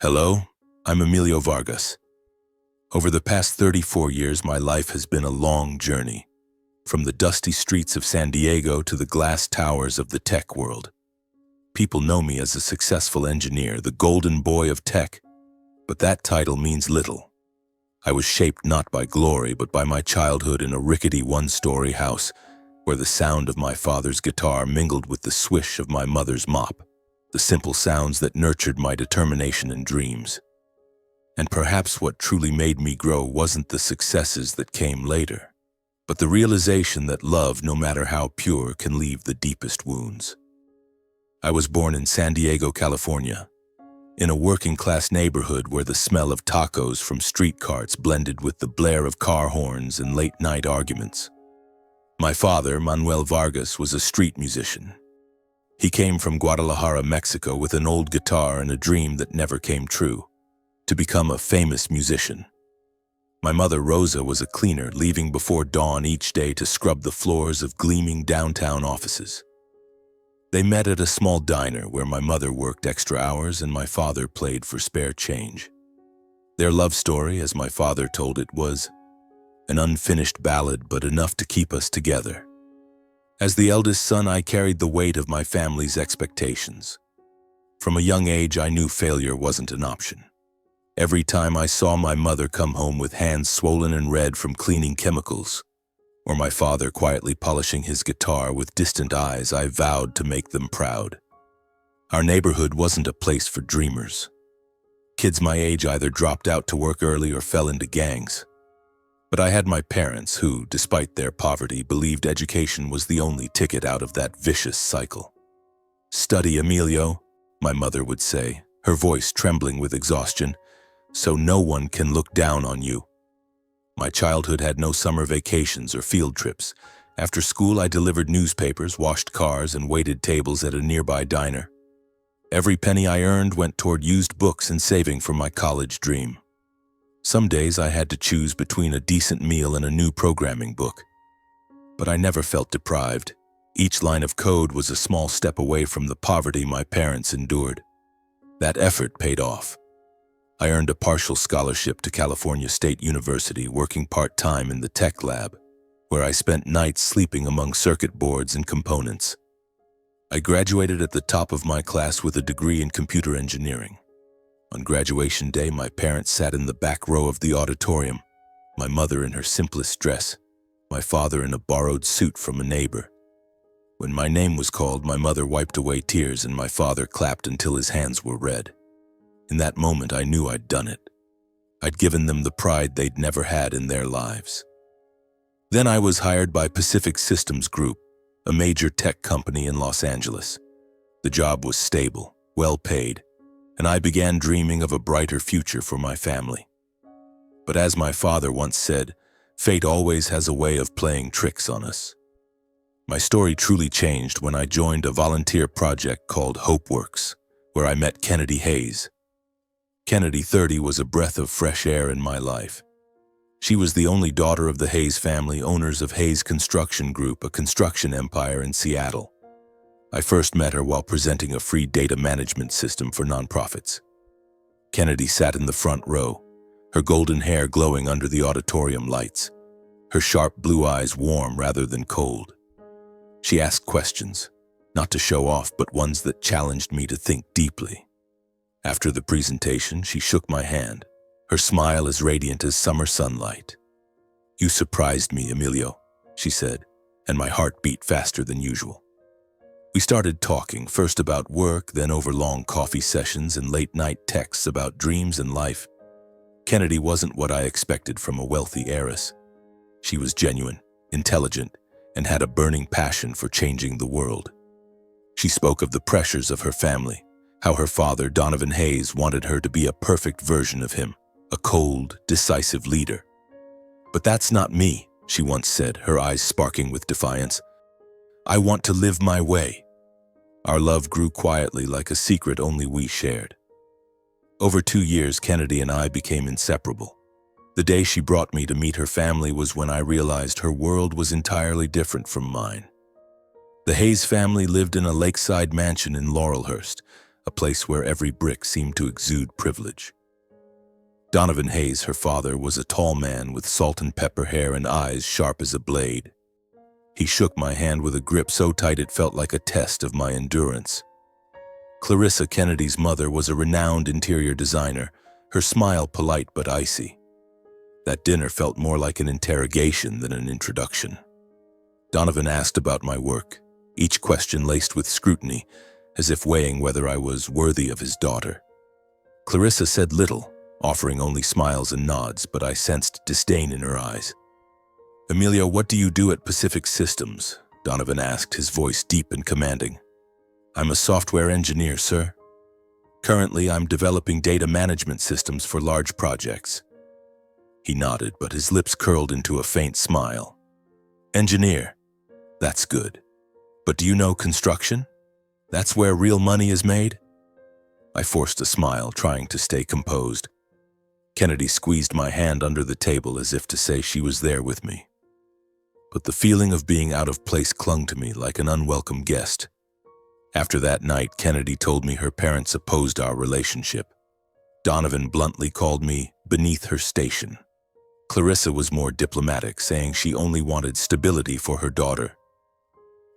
Hello, I'm Emilio Vargas. Over the past 34 years, my life has been a long journey, from the dusty streets of San Diego to the glass towers of the tech world. People know me as a successful engineer, the golden boy of tech, but that title means little. I was shaped not by glory, but by my childhood in a rickety one-story house, where the sound of my father's guitar mingled with the swish of my mother's mop, the simple sounds that nurtured my determination and dreams. And perhaps what truly made me grow wasn't the successes that came later, but the realization that love, no matter how pure, can leave the deepest wounds. I was born in San Diego, California, in a working-class neighborhood where the smell of tacos from street carts blended with the blare of car horns and late-night arguments. My father, Manuel Vargas, was a street musician. He came from Guadalajara, Mexico, with an old guitar and a dream that never came true: to become a famous musician. My mother, Rosa, was a cleaner, leaving before dawn each day to scrub the floors of gleaming downtown offices. They met at a small diner where my mother worked extra hours and my father played for spare change. Their love story, as my father told it, was an unfinished ballad, but enough to keep us together. As the eldest son, I carried the weight of my family's expectations. From a young age, I knew failure wasn't an option. Every time I saw my mother come home with hands swollen and red from cleaning chemicals, or my father quietly polishing his guitar with distant eyes, I vowed to make them proud. Our neighborhood wasn't a place for dreamers. Kids my age either dropped out to work early or fell into gangs. But I had my parents who, despite their poverty, believed education was the only ticket out of that vicious cycle. "Study, Emilio," my mother would say, her voice trembling with exhaustion, "so no one can look down on you." My childhood had no summer vacations or field trips. After school, I delivered newspapers, washed cars, and waited tables at a nearby diner. Every penny I earned went toward used books and saving for my college dream. Some days I had to choose between a decent meal and a new programming book. But I never felt deprived. Each line of code was a small step away from the poverty my parents endured. That effort paid off. I earned a partial scholarship to California State University, working part-time in the tech lab, where I spent nights sleeping among circuit boards and components. I graduated at the top of my class with a degree in computer engineering. On graduation day, my parents sat in the back row of the auditorium, my mother in her simplest dress, my father in a borrowed suit from a neighbor. When my name was called, my mother wiped away tears and my father clapped until his hands were red. In that moment, I knew I'd done it. I'd given them the pride they'd never had in their lives. Then I was hired by Pacific Systems Group, a major tech company in Los Angeles. The job was stable, well paid, and I began dreaming of a brighter future for my family. But as my father once said, fate always has a way of playing tricks on us. My story truly changed when I joined a volunteer project called HopeWorks, where I met Kennedy Hayes. Kennedy, 30, was a breath of fresh air in my life. She was the only daughter of the Hayes family, owners of Hayes Construction Group, a construction empire in Seattle. I first met her while presenting a free data management system for nonprofits. Kennedy sat in the front row, her golden hair glowing under the auditorium lights, her sharp blue eyes warm rather than cold. She asked questions, not to show off, but ones that challenged me to think deeply. After the presentation, she shook my hand, her smile as radiant as summer sunlight. "You surprised me, Emilio," she said, and my heart beat faster than usual. We started talking, first about work, then over long coffee sessions and late-night texts about dreams and life. Kennedy wasn't what I expected from a wealthy heiress. She was genuine, intelligent, and had a burning passion for changing the world. She spoke of the pressures of her family, how her father, Donovan Hayes, wanted her to be a perfect version of him, a cold, decisive leader. "But that's not me," she once said, her eyes sparking with defiance. "I want to live my way." Our love grew quietly, like a secret only we shared. Over 2 years, Kennedy and I became inseparable. The day she brought me to meet her family was when I realized her world was entirely different from mine. The Hayes family lived in a lakeside mansion in Laurelhurst, a place where every brick seemed to exude privilege. Donovan Hayes, her father, was a tall man with salt and pepper hair and eyes sharp as a blade. He shook my hand with a grip so tight it felt like a test of my endurance. Clarissa, Kennedy's mother, was a renowned interior designer, her smile polite but icy. That dinner felt more like an interrogation than an introduction. Donovan asked about my work, each question laced with scrutiny, as if weighing whether I was worthy of his daughter. Clarissa said little, offering only smiles and nods, but I sensed disdain in her eyes. "Emilio, what do you do at Pacific Systems?" Donovan asked, his voice deep and commanding. "I'm a software engineer, sir. Currently, I'm developing data management systems for large projects." He nodded, but his lips curled into a faint smile. "Engineer? That's good. But do you know construction? That's where real money is made?" I forced a smile, trying to stay composed. Kennedy squeezed my hand under the table as if to say she was there with me. But the feeling of being out of place clung to me like an unwelcome guest. After that night, Kennedy told me her parents opposed our relationship. Donovan bluntly called me beneath her station. Clarissa was more diplomatic, saying she only wanted stability for her daughter.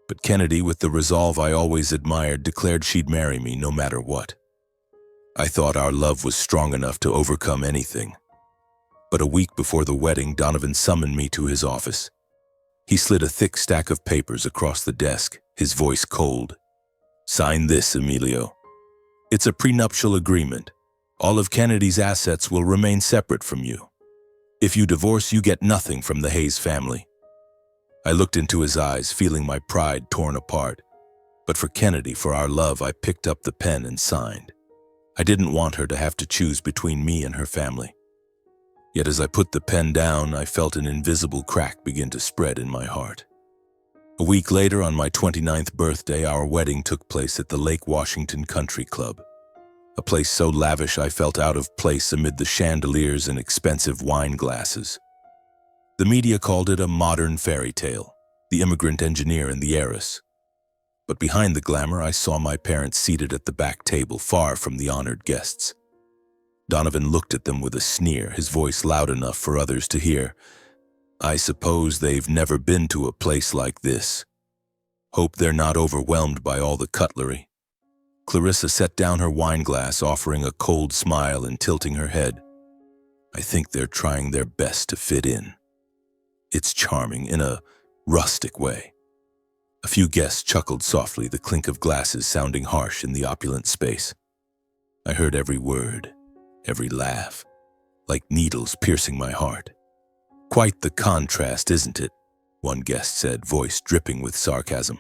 But Kennedy, with the resolve I always admired, declared she'd marry me no matter what. I thought our love was strong enough to overcome anything. But a week before the wedding, Donovan summoned me to his office. He slid a thick stack of papers across the desk, his voice cold. "Sign this, Emilio. It's a prenuptial agreement. All of Kennedy's assets will remain separate from you. If you divorce, you get nothing from the Hayes family." I looked into his eyes, feeling my pride torn apart. But for Kennedy, for our love, I picked up the pen and signed. I didn't want her to have to choose between me and her family. Yet as I put the pen down, I felt an invisible crack begin to spread in my heart. A week later, on my 29th birthday, our wedding took place at the Lake Washington Country Club. A place so lavish I felt out of place amid the chandeliers and expensive wine glasses. The media called it a modern fairy tale, the immigrant engineer and the heiress. But behind the glamour, I saw my parents seated at the back table, far from the honored guests. Donovan looked at them with a sneer, his voice loud enough for others to hear. "I suppose they've never been to a place like this. Hope they're not overwhelmed by all the cutlery." Clarissa set down her wine glass, offering a cold smile and tilting her head. "I think they're trying their best to fit in. It's charming in a rustic way." A few guests chuckled softly, the clink of glasses sounding harsh in the opulent space. I heard every word, every laugh, like needles piercing my heart. "Quite the contrast, isn't it?" one guest said, voice dripping with sarcasm.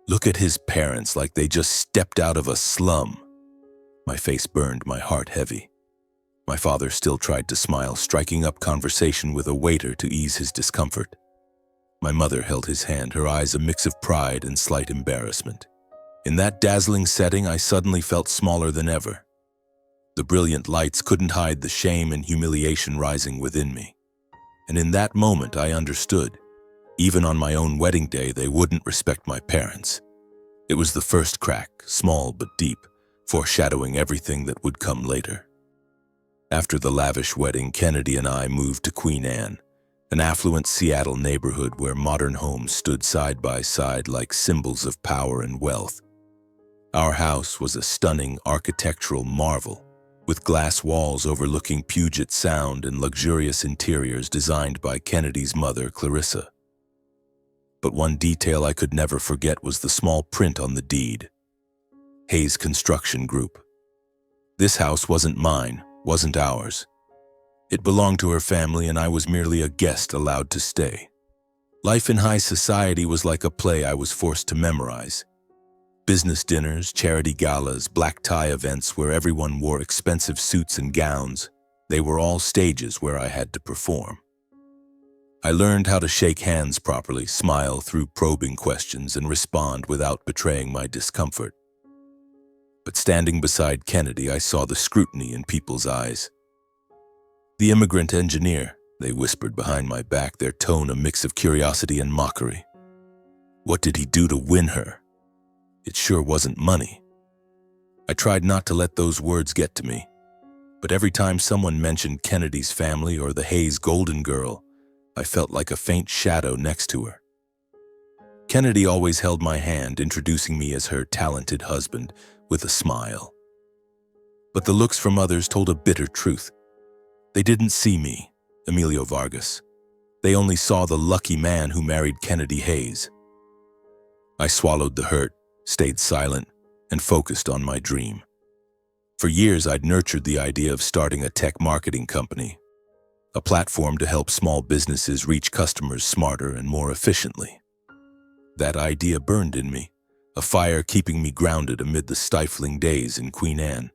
"Look at his parents, like they just stepped out of a slum." My face burned, my heart heavy. My father still tried to smile, striking up conversation with a waiter to ease his discomfort. My mother held his hand, her eyes a mix of pride and slight embarrassment. In that dazzling setting, I suddenly felt smaller than ever. The brilliant lights couldn't hide the shame and humiliation rising within me. And in that moment, I understood. Even on my own wedding day, they wouldn't respect my parents. It was the first crack, small but deep, foreshadowing everything that would come later. After the lavish wedding, Kennedy and I moved to Queen Anne, an affluent Seattle neighborhood where modern homes stood side by side like symbols of power and wealth. Our house was a stunning architectural marvel, with glass walls overlooking Puget Sound and luxurious interiors designed by Kennedy's mother, Clarissa. But one detail I could never forget was the small print on the deed. Hayes Construction Group. This house wasn't mine, wasn't ours. It belonged to her family, and I was merely a guest allowed to stay. Life in high society was like a play I was forced to memorize. Business dinners, charity galas, black tie events where everyone wore expensive suits and gowns, they were all stages where I had to perform. I learned how to shake hands properly, smile through probing questions, and respond without betraying my discomfort. But standing beside Kennedy, I saw the scrutiny in people's eyes. "The immigrant engineer," they whispered behind my back, their tone a mix of curiosity and mockery. What did he do to win her? It sure wasn't money. I tried not to let those words get to me, but every time someone mentioned Kennedy's family or the Hayes Golden Girl, I felt like a faint shadow next to her. Kennedy always held my hand, introducing me as her talented husband with a smile. But the looks from others told a bitter truth. They didn't see me, Emilio Vargas. They only saw the lucky man who married Kennedy Hayes. I swallowed the hurt, stayed silent, and focused on my dream. For years, I'd nurtured the idea of starting a tech marketing company, a platform to help small businesses reach customers smarter and more efficiently. That idea burned in me, a fire keeping me grounded amid the stifling days in Queen Anne.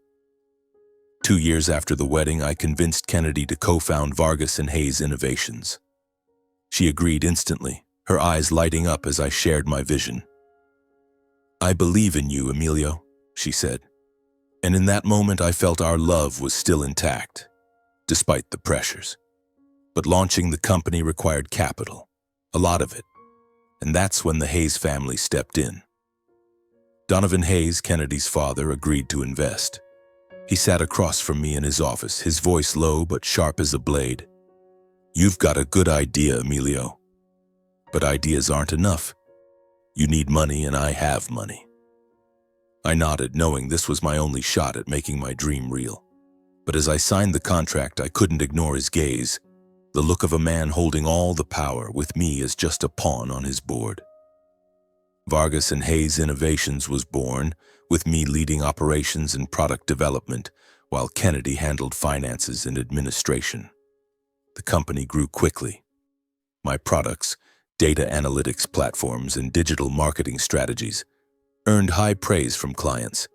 2 years after the wedding, I convinced Kennedy to co-found Vargas and Hayes Innovations. She agreed instantly, her eyes lighting up as I shared my vision. "I believe in you, Emilio," she said. And in that moment, I felt our love was still intact, despite the pressures. But launching the company required capital, a lot of it. And that's when the Hayes family stepped in. Donovan Hayes, Kennedy's father, agreed to invest. He sat across from me in his office, his voice low but sharp as a blade. "You've got a good idea, Emilio. But ideas aren't enough. You need money, and I have money." I nodded, knowing this was my only shot at making my dream real. But as I signed the contract, I couldn't ignore his gaze, the look of a man holding all the power, with me as just a pawn on his board. Vargas and Hayes Innovations was born, with me leading operations and product development, while Kennedy handled finances and administration. The company grew quickly. My products, data analytics platforms, and digital marketing strategies earned high praise from clients.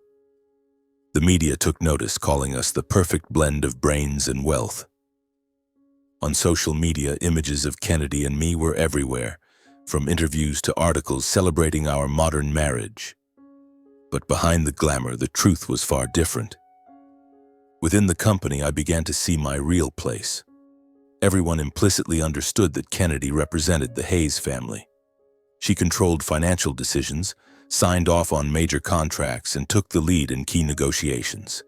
The media took notice, calling us the perfect blend of brains and wealth. On social media, images of Kennedy and me were everywhere, from interviews to articles celebrating our modern marriage. But behind the glamour, the truth was far different. Within the company, I began to see my real place. Everyone implicitly understood that Kennedy represented the Hayes family. She controlled financial decisions, signed off on major contracts, and took the lead in key negotiations.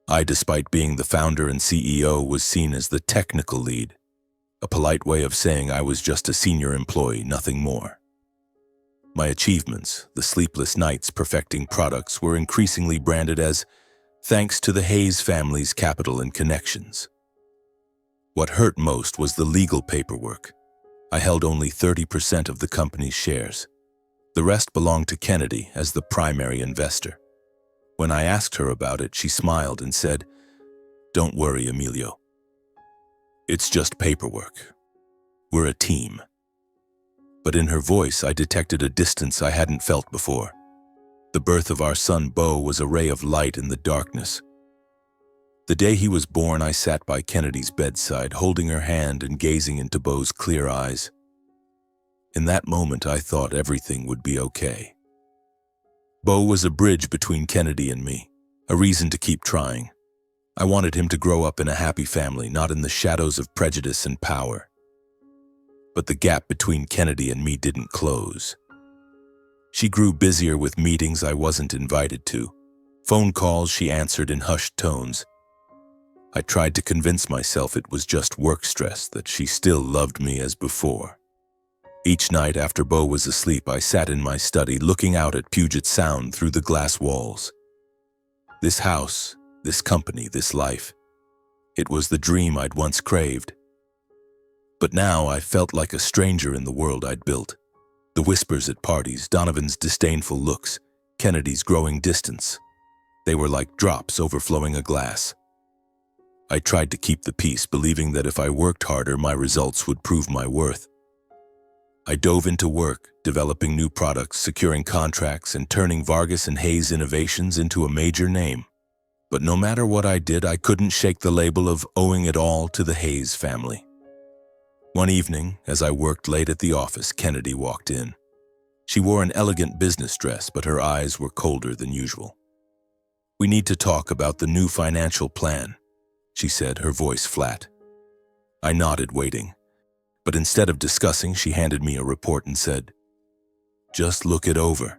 I, despite being the founder and CEO, was seen as the technical lead, a polite way of saying I was just a senior employee, nothing more. My achievements, the sleepless nights perfecting products, were increasingly branded as thanks to the Hayes family's capital and connections. What hurt most was the legal paperwork. I held only 30% of the company's shares. The rest belonged to Kennedy as the primary investor. When I asked her about it, she smiled and said, "Don't worry, Emilio. It's just paperwork. We're a team." But in her voice, I detected a distance I hadn't felt before. The birth of our son, Beau, was a ray of light in the darkness. The day he was born, I sat by Kennedy's bedside, holding her hand and gazing into Beau's clear eyes. In that moment, I thought everything would be okay. Beau was a bridge between Kennedy and me, a reason to keep trying. I wanted him to grow up in a happy family, not in the shadows of prejudice and power. But the gap between Kennedy and me didn't close. She grew busier with meetings I wasn't invited to, phone calls she answered in hushed tones. I tried to convince myself it was just work stress, that she still loved me as before. Each night after Beau was asleep, I sat in my study, looking out at Puget Sound through the glass walls. This house, this company, this life, it was the dream I'd once craved. But now I felt like a stranger in the world I'd built. The whispers at parties, Donovan's disdainful looks, Kennedy's growing distance. They were like drops overflowing a glass. I tried to keep the peace, believing that if I worked harder, my results would prove my worth. I dove into work, developing new products, securing contracts, and turning Vargas and Hayes Innovations into a major name. But no matter what I did, I couldn't shake the label of owing it all to the Hayes family. One evening, as I worked late at the office, Kennedy walked in. She wore an elegant business dress, but her eyes were colder than usual. "We need to talk about the new financial plan," she said, her voice flat. I nodded, waiting. But instead of discussing, she handed me a report and said, "Just look it over.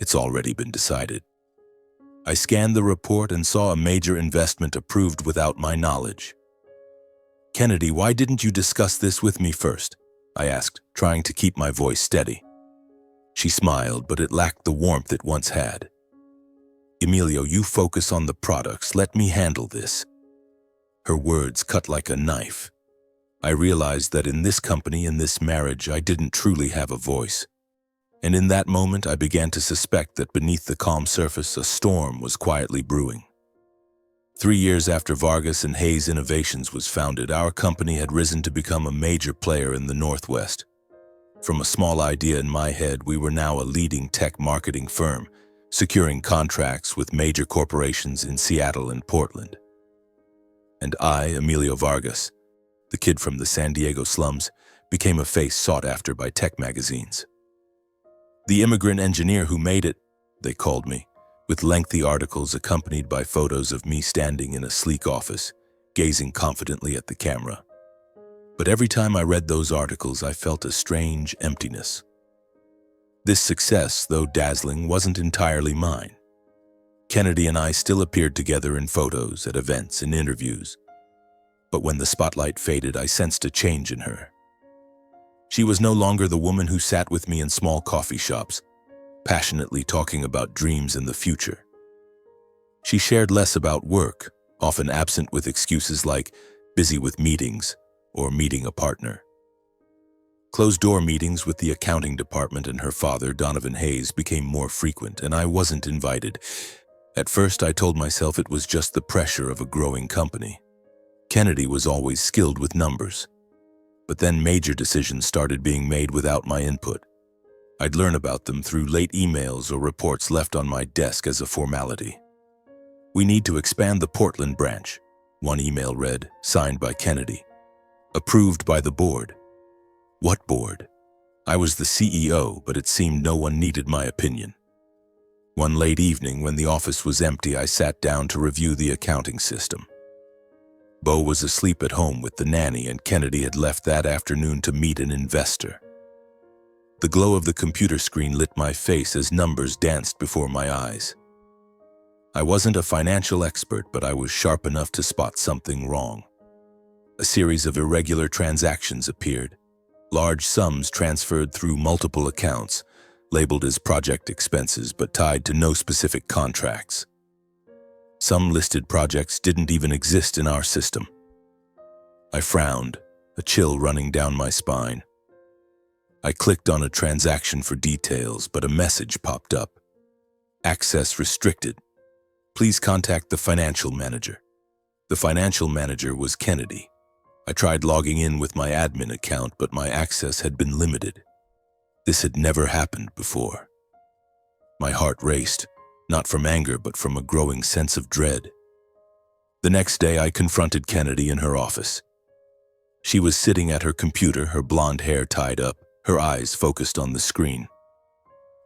It's already been decided." I scanned the report and saw a major investment approved without my knowledge. "Kennedy, why didn't you discuss this with me first?" I asked, trying to keep my voice steady. She smiled, but it lacked the warmth it once had. "Emilio, you focus on the products. Let me handle this." Her words cut like a knife. I realized that in this company, in this marriage, I didn't truly have a voice. And in that moment, I began to suspect that beneath the calm surface, a storm was quietly brewing. 3 years after Vargas and Hayes Innovations was founded, our company had risen to become a major player in the Northwest. From a small idea in my head, we were now a leading tech marketing firm, securing contracts with major corporations in Seattle and Portland. And I, Emilio Vargas, the kid from the San Diego slums, became a face sought after by tech magazines. "The immigrant engineer who made it," they called me, with lengthy articles accompanied by photos of me standing in a sleek office, gazing confidently at the camera. But every time I read those articles, I felt a strange emptiness. This success, though dazzling, wasn't entirely mine. Kennedy and I still appeared together in photos, at events, and interviews. But when the spotlight faded, I sensed a change in her. She was no longer the woman who sat with me in small coffee shops, passionately talking about dreams and the future. She shared less about work, often absent with excuses like busy with meetings or meeting a partner. Closed-door meetings with the accounting department and her father, Donovan Hayes, became more frequent, and I wasn't invited. At first, I told myself it was just the pressure of a growing company. Kennedy was always skilled with numbers. But then major decisions started being made without my input. I'd learn about them through late emails or reports left on my desk as a formality. "We need to expand the Portland branch," one email read, signed by Kennedy. "Approved by the board." What board? I was the CEO, but it seemed no one needed my opinion. One late evening, when the office was empty, I sat down to review the accounting system. Bo was asleep at home with the nanny, and Kennedy had left that afternoon to meet an investor. The glow of the computer screen lit my face as numbers danced before my eyes. I wasn't a financial expert, but I was sharp enough to spot something wrong. A series of irregular transactions appeared, large sums transferred through multiple accounts, labeled as project expenses but tied to no specific contracts. Some listed projects didn't even exist in our system. I frowned, a chill running down my spine. I clicked on a transaction for details, but a message popped up. "Access restricted. Please contact the financial manager." The financial manager was Kennedy. I tried logging in with my admin account, but my access had been limited. This had never happened before. My heart raced, not from anger, but from a growing sense of dread. The next day, I confronted Kennedy in her office. She was sitting at her computer, her blonde hair tied up, her eyes focused on the screen.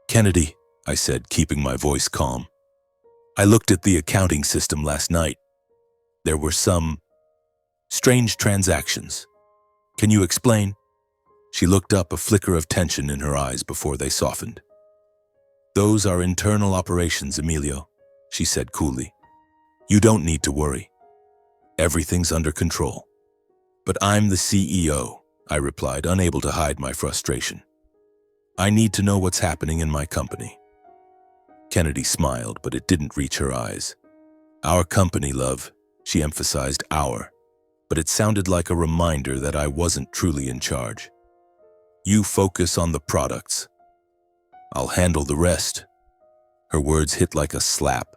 "Kennedy," I said, keeping my voice calm, "I looked at the accounting system last night. There were some strange transactions. Can you explain?" She looked up, a flicker of tension in her eyes before they softened. "Those are internal operations, Emilio," she said coolly. "You don't need to worry. Everything's under control." "But I'm the CEO," I replied, unable to hide my frustration. "I need to know what's happening in my company." Kennedy smiled, but it didn't reach her eyes. "Our company, love," she emphasized, "our," but it sounded like a reminder that I wasn't truly in charge. "You focus on the products. I'll handle the rest." Her words hit like a slap.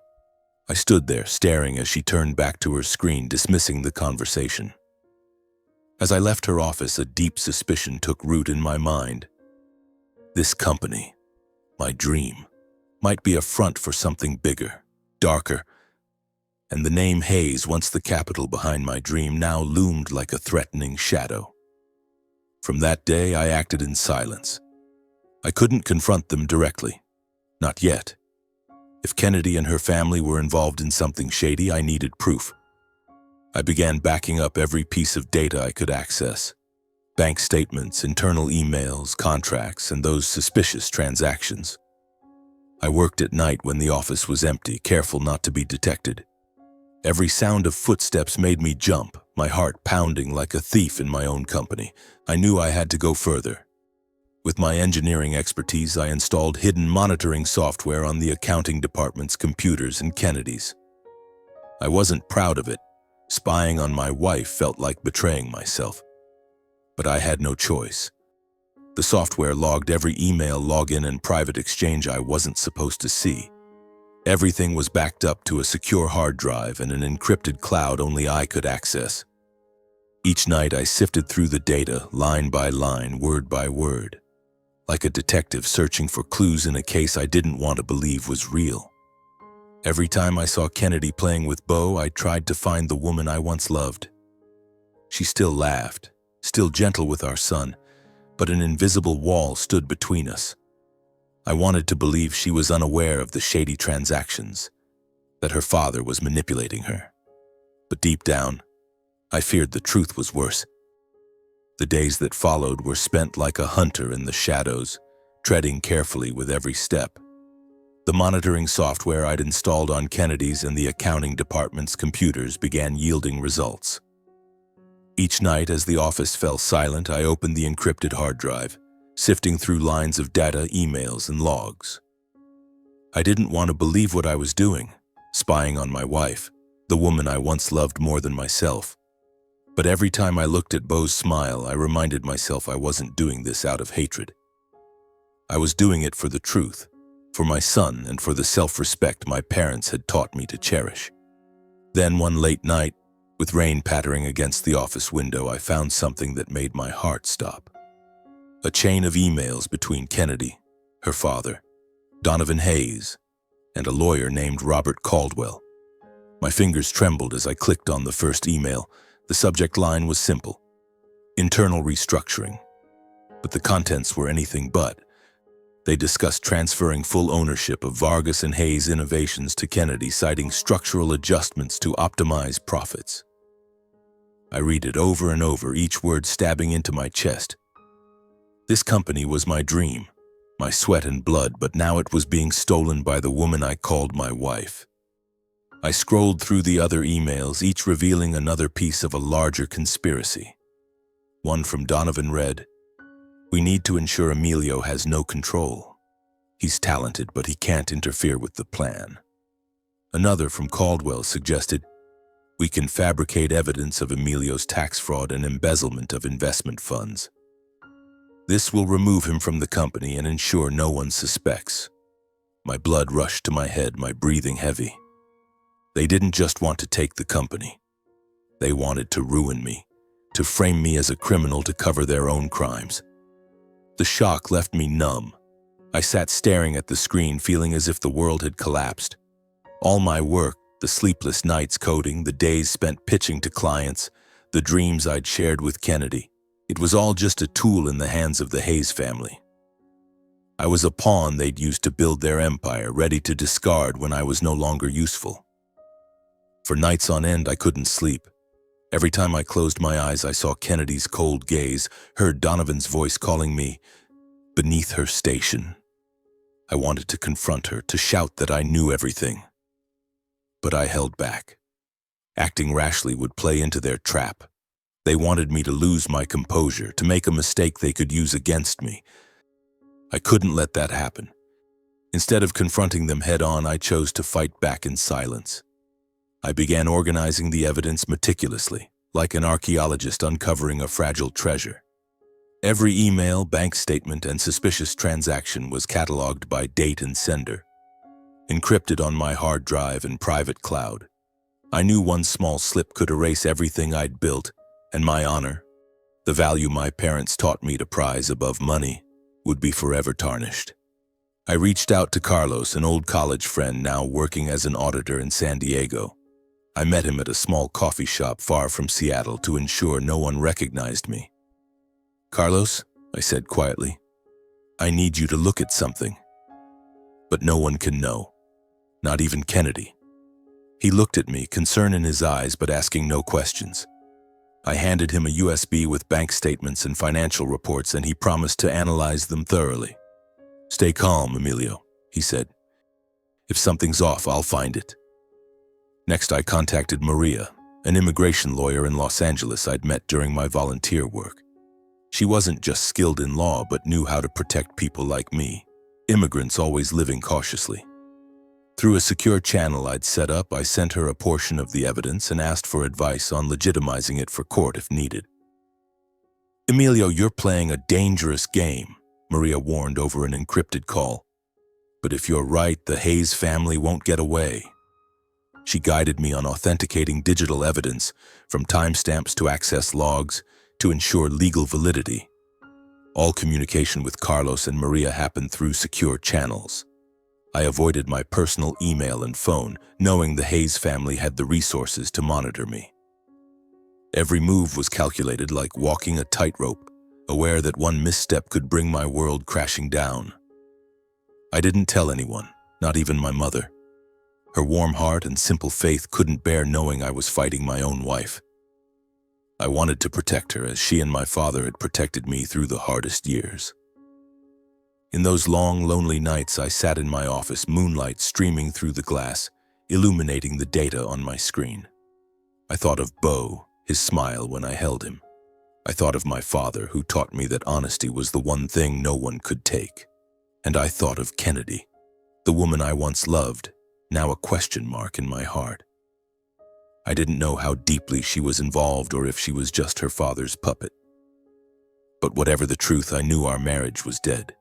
I stood there, staring as she turned back to her screen, dismissing the conversation. As I left her office, a deep suspicion took root in my mind. This company, my dream, might be a front for something bigger, darker, and the name Hayes, once the capital behind my dream, now loomed like a threatening shadow. From that day, I acted in silence. I couldn't confront them directly. Not yet. If Kennedy and her family were involved in something shady, I needed proof. I began backing up every piece of data I could access. Bank statements, internal emails, contracts, and those suspicious transactions. I worked at night when the office was empty, careful not to be detected. Every sound of footsteps made me jump, my heart pounding like a thief in my own company. I knew I had to go further. With my engineering expertise, I installed hidden monitoring software on the accounting department's computers in Kennedy's. I wasn't proud of it. Spying on my wife felt like betraying myself. But I had no choice. The software logged every email, login, and private exchange I wasn't supposed to see. Everything was backed up to a secure hard drive and an encrypted cloud only I could access. Each night I sifted through the data, line by line, word by word, like a detective searching for clues in a case I didn't want to believe was real. Every time I saw Kennedy playing with Beau, I tried to find the woman I once loved. She still laughed, still gentle with our son, but an invisible wall stood between us. I wanted to believe she was unaware of the shady transactions, that her father was manipulating her. But deep down, I feared the truth was worse. The days that followed were spent like a hunter in the shadows, treading carefully with every step. The monitoring software I'd installed on Kennedy's and the accounting department's computers began yielding results. Each night, as the office fell silent, I opened the encrypted hard drive, sifting through lines of data, emails, and logs. I didn't want to believe what I was doing, spying on my wife, the woman I once loved more than myself. But every time I looked at Beau's smile, I reminded myself I wasn't doing this out of hatred. I was doing it for the truth, for my son, and for the self-respect my parents had taught me to cherish. Then one late night, with rain pattering against the office window, I found something that made my heart stop. A chain of emails between Kennedy, her father, Donovan Hayes, and a lawyer named Robert Caldwell. My fingers trembled as I clicked on the first email. The subject line was simple: internal restructuring. But the contents were anything but. They discussed transferring full ownership of Vargas and Hayes Innovations to Kennedy, citing structural adjustments to optimize profits. I read it over and over, each word stabbing into my chest. This company was my dream, my sweat and blood, but now it was being stolen by the woman I called my wife. I scrolled through the other emails, each revealing another piece of a larger conspiracy. One from Donovan read, "We need to ensure Emilio has no control. He's talented, but he can't interfere with the plan." Another from Caldwell suggested, "We can fabricate evidence of Emilio's tax fraud and embezzlement of investment funds. This will remove him from the company and ensure no one suspects." My blood rushed to my head, my breathing heavy. They didn't just want to take the company. They wanted to ruin me, to frame me as a criminal to cover their own crimes. The shock left me numb. I sat staring at the screen, feeling as if the world had collapsed. All my work, the sleepless nights coding, the days spent pitching to clients, the dreams I'd shared with Kennedy, it was all just a tool in the hands of the Hayes family. I was a pawn they'd used to build their empire, ready to discard when I was no longer useful. For nights on end, I couldn't sleep. Every time I closed my eyes, I saw Kennedy's cold gaze, heard Donovan's voice calling me beneath her station. I wanted to confront her, to shout that I knew everything. But I held back. Acting rashly would play into their trap. They wanted me to lose my composure, to make a mistake they could use against me. I couldn't let that happen. Instead of confronting them head-on, I chose to fight back in silence. I began organizing the evidence meticulously, like an archaeologist uncovering a fragile treasure. Every email, bank statement, and suspicious transaction was cataloged by date and sender, encrypted on my hard drive and private cloud. I knew one small slip could erase everything I'd built, and my honor, the value my parents taught me to prize above money, would be forever tarnished. I reached out to Carlos, an old college friend now working as an auditor in San Diego. I met him at a small coffee shop far from Seattle to ensure no one recognized me. "Carlos," I said quietly, "I need you to look at something. But no one can know, not even Kennedy." He looked at me, concern in his eyes but asking no questions. I handed him a USB with bank statements and financial reports, and he promised to analyze them thoroughly. "Stay calm, Emilio," he said. If something's off, I'll find it. Next, I contacted Maria, an immigration lawyer in Los Angeles I'd met during my volunteer work. She wasn't just skilled in law, but knew how to protect people like me, immigrants always living cautiously. Through a secure channel I'd set up, I sent her a portion of the evidence and asked for advice on legitimizing it for court if needed. "Emilio, you're playing a dangerous game," Maria warned over an encrypted call. "But if you're right, the Hayes family won't get away." She guided me on authenticating digital evidence, from timestamps to access logs, to ensure legal validity. All communication with Carlos and Maria happened through secure channels. I avoided my personal email and phone, knowing the Hayes family had the resources to monitor me. Every move was calculated, like walking a tightrope, aware that one misstep could bring my world crashing down. I didn't tell anyone, not even my mother. Her warm heart and simple faith couldn't bear knowing I was fighting my own wife. I wanted to protect her as she and my father had protected me through the hardest years. In those long, lonely nights, I sat in my office, moonlight streaming through the glass, illuminating the data on my screen. I thought of Beau, his smile when I held him. I thought of my father, who taught me that honesty was the one thing no one could take. And I thought of Kennedy, the woman I once loved, now a question mark in my heart. I didn't know how deeply she was involved or if she was just her father's puppet. But whatever the truth, I knew our marriage was dead.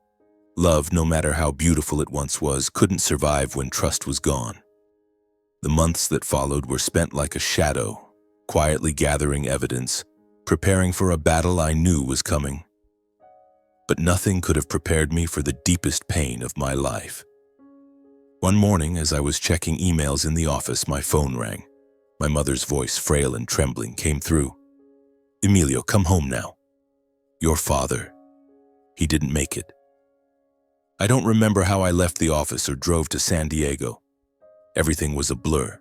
Love, no matter how beautiful it once was, couldn't survive when trust was gone. The months that followed were spent like a shadow, quietly gathering evidence, preparing for a battle I knew was coming. But nothing could have prepared me for the deepest pain of my life. One morning, as I was checking emails in the office, my phone rang. My mother's voice, frail and trembling, came through. "Emilio, come home now. Your father, he didn't make it." I don't remember how I left the office or drove to San Diego. Everything was a blur.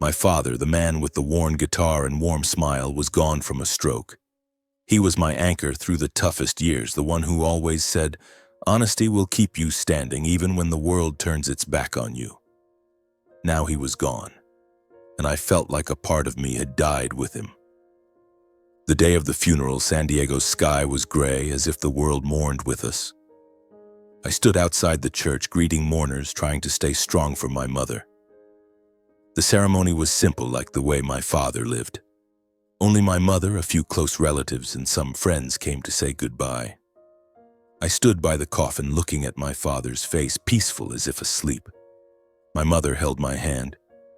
My father, the man with the worn guitar and warm smile, was gone from a stroke. He was my anchor through the toughest years, the one who always said, "Honesty will keep you standing even when the world turns its back on you." Now he was gone, and I felt like a part of me had died with him. The day of the funeral, San Diego's sky was gray, as if the world mourned with us. I stood outside the church, greeting mourners, trying to stay strong for my mother. The ceremony was simple, like the way my father lived. Only my mother, a few close relatives, and some friends came to say goodbye. I stood by the coffin, looking at my father's face, peaceful as if asleep. My mother held my hand,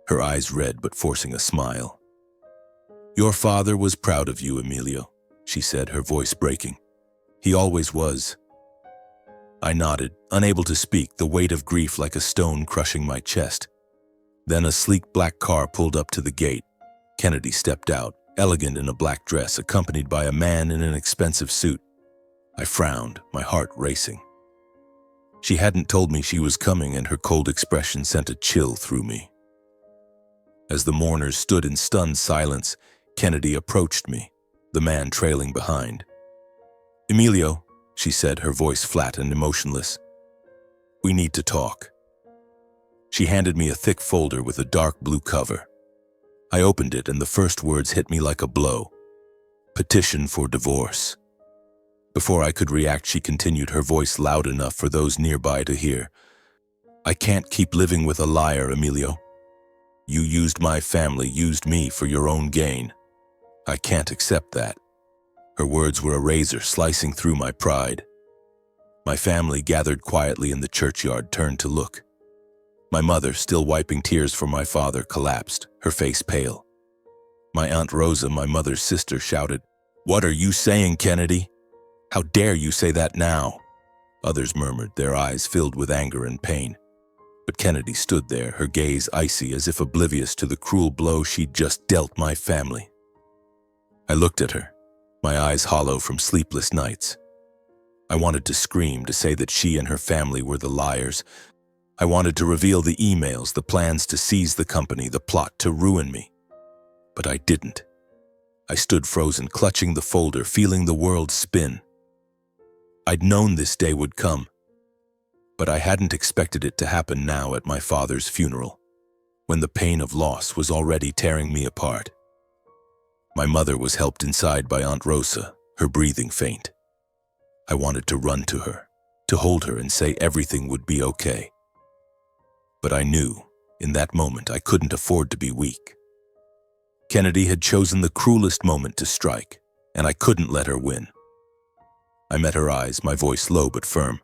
her eyes red but forcing a smile. "Your father was proud of you, Emilio," she said, her voice breaking. "He always was." I nodded, unable to speak, the weight of grief like a stone crushing my chest. Then a sleek black car pulled up to the gate. Kennedy stepped out, elegant in a black dress, accompanied by a man in an expensive suit. I frowned, my heart racing. She hadn't told me she was coming, and her cold expression sent a chill through me. As the mourners stood in stunned silence, Kennedy approached me, the man trailing behind. "Emilio," she said, her voice flat and emotionless. "We need to talk." She handed me a thick folder with a dark blue cover. I opened it, and the first words hit me like a blow. "Petition for divorce." Before I could react, she continued, her voice loud enough for those nearby to hear. "I can't keep living with a liar, Emilio. You used my family, used me for your own gain. I can't accept that." Her words were a razor slicing through my pride. My family, gathered quietly in the churchyard, turned to look. My mother, still wiping tears for my father, collapsed, her face pale. My Aunt Rosa, my mother's sister, shouted, "What are you saying, Kennedy? How dare you say that now?" Others murmured, their eyes filled with anger and pain. But Kennedy stood there, her gaze icy, as if oblivious to the cruel blow she'd just dealt my family. I looked at her, my eyes hollow from sleepless nights. I wanted to scream, to say that she and her family were the liars. I wanted to reveal the emails, the plans to seize the company, the plot to ruin me. But I didn't. I stood frozen, clutching the folder, feeling the world spin. I'd known this day would come. But I hadn't expected it to happen now at my father's funeral, when the pain of loss was already tearing me apart. My mother was helped inside by Aunt Rosa, her breathing faint. I wanted to run to her, to hold her and say everything would be okay. But I knew, in that moment, I couldn't afford to be weak. Kennedy had chosen the cruelest moment to strike, and I couldn't let her win. I met her eyes, my voice low but firm.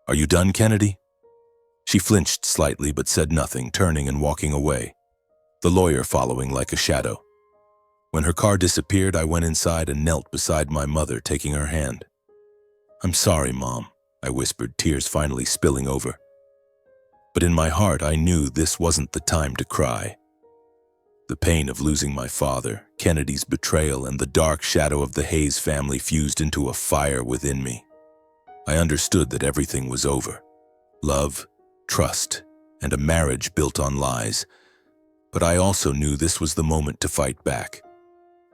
"Are you done, Kennedy?" She flinched slightly but said nothing, turning and walking away, the lawyer following like a shadow. When her car disappeared, I went inside and knelt beside my mother, taking her hand. "I'm sorry, Mom," I whispered, tears finally spilling over. But in my heart, I knew this wasn't the time to cry. The pain of losing my father, Kennedy's betrayal, and the dark shadow of the Hayes family fused into a fire within me. I understood that everything was over. Love, trust, and a marriage built on lies. But I also knew this was the moment to fight back.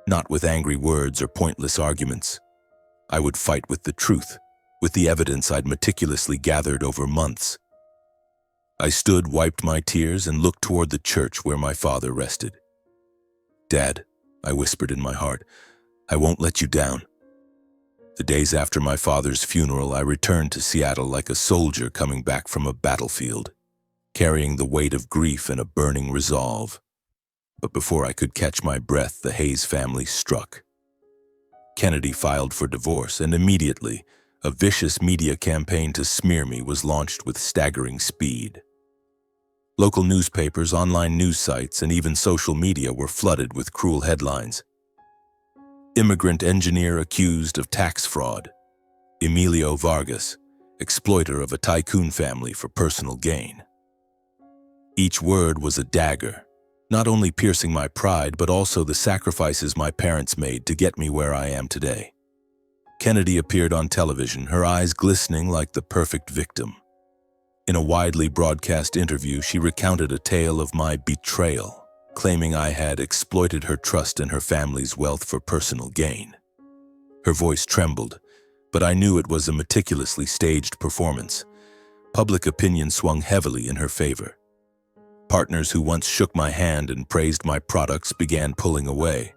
Not with angry words or pointless arguments. I would fight with the truth, with the evidence I'd meticulously gathered over months. I stood, wiped my tears, and looked toward the church where my father rested. "Dad," I whispered in my heart, "I won't let you down." The days after my father's funeral, I returned to Seattle like a soldier coming back from a battlefield, carrying the weight of grief and a burning resolve. But before I could catch my breath, the Hayes family struck. Kennedy filed for divorce, and immediately, a vicious media campaign to smear me was launched with staggering speed. Local newspapers, online news sites, and even social media were flooded with cruel headlines. Immigrant engineer accused of tax fraud. Emilio Vargas, exploiter of a tycoon family for personal gain. Each word was a dagger, not only piercing my pride, but also the sacrifices my parents made to get me where I am today. Kennedy appeared on television, her eyes glistening like the perfect victim. In a widely broadcast interview, she recounted a tale of my betrayal, claiming I had exploited her trust and her family's wealth for personal gain. Her voice trembled, but I knew it was a meticulously staged performance. Public opinion swung heavily in her favor. Partners who once shook my hand and praised my products began pulling away.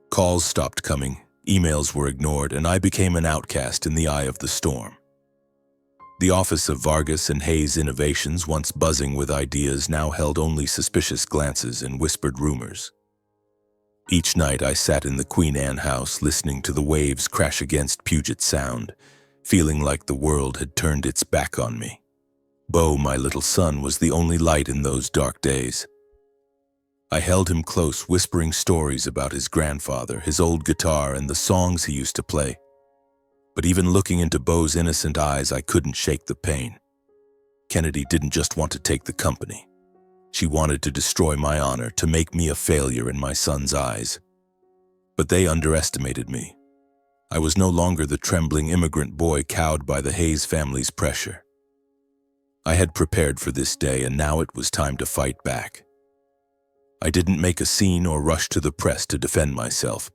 Calls stopped coming, emails were ignored, and I became an outcast in the eye of the storm. The office of Vargas and Hayes Innovations, once buzzing with ideas, now held only suspicious glances and whispered rumors. Each night I sat in the Queen Anne house, listening to the waves crash against Puget Sound, feeling like the world had turned its back on me. Bo, my little son, was the only light in those dark days. I held him close, whispering stories about his grandfather, his old guitar, and the songs he used to play. But even looking into Bo's innocent eyes, I couldn't shake the pain. Kennedy didn't just want to take the company. She wanted to destroy my honor, to make me a failure in my son's eyes. But they underestimated me. I was no longer the trembling immigrant boy cowed by the Hayes family's pressure. I had prepared for this day, and now it was time to fight back. I didn't make a scene or rush to the press to defend myself.